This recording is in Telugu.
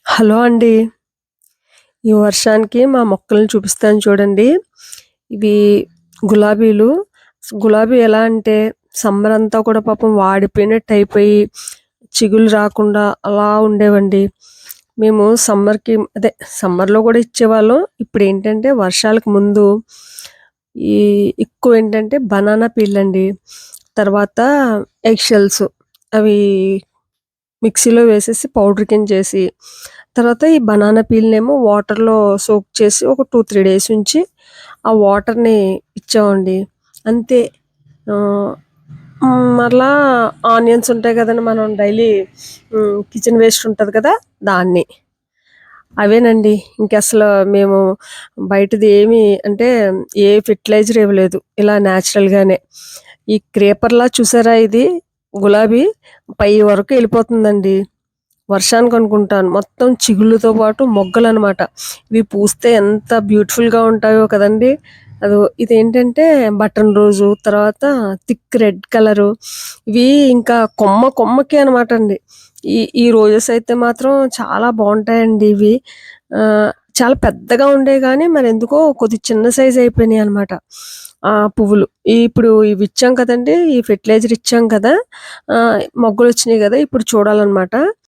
హలో అండి. ఈ వర్షానికి మా మొక్కల్ని చూపిస్తాను చూడండి. ఇవి గులాబీలు. గులాబీ ఎలా అంటే సమ్మర్ అంతా కూడా పాపం వాడిపోయినట్టు అయిపోయి, చిగుళ్ళు రాకుండా అలా ఉండేవండి. మేము సమ్మర్‌లో కూడా ఇచ్చేవాళ్ళం. ఇప్పుడేంటంటే వర్షాలకు ముందు ఈ ఎక్కువేంటంటే బనానా పీలండి. తర్వాత ఎగ్ షెల్స్ అవి మిక్సీలో వేసేసి పౌడర్ కింద చేసి, తర్వాత ఈ బనానా పీల్‌నేమో వాటర్‌లో సోక్ చేసి ఒక 2, 3 డేస్ ఉంచి, ఆ వాటర్‌ని ఇచ్చామండి. అంతే. ఆహ్, మరలా ఆనియన్స్ ఉంటాయి కదండీ! మనం డైలీ కిచెన్ వేస్ట్ ఉంటది కదా! దాన్ని. అవేనండి. ఇంకసలు మేము బయటది ఏమి అంటే ఏ ఫెర్టిలైజర్ ఇవ్వలేదు. ఇలా నేచురల్‌గానే. ఈ క్రీపర్‌లా చూసారా ఇది గులాబీ పై వరకు ఎళ్ళిపోతుందండి. వర్షానికనుకుంటాను. మొత్తం చిగుళ్ళతో పాటు మొగ్గలనమాట. ఇవి పూస్తే ఎంత బ్యూటిఫుల్‌గా ఉంటాయో కదండీ! ఇదేంటంటే బటన్ రోజు, తర్వాత థిక్ రెడ్ కలరు. ఇవి ఇంకా కొమ్మకే అనమాటండి. ఈ రోజెస్ అయితే మాత్రం చాలా బావుంటాయండి ఇవి. ఆహ్, చాలా పెద్దగా ఉండేవి గానీ మరెందుకో కొద్దిగా చిన్న సైజ్ అయిపోయినాయనమాట. పువ్వులు. ఇప్పుడు ఇవిచ్చాం కదండీ! ఈ ఫెర్టిలైజర్ ఇచ్చాం కదా! మొగ్గలొచ్చినియి గదా! ఇప్పుడు చూడాలనమాట.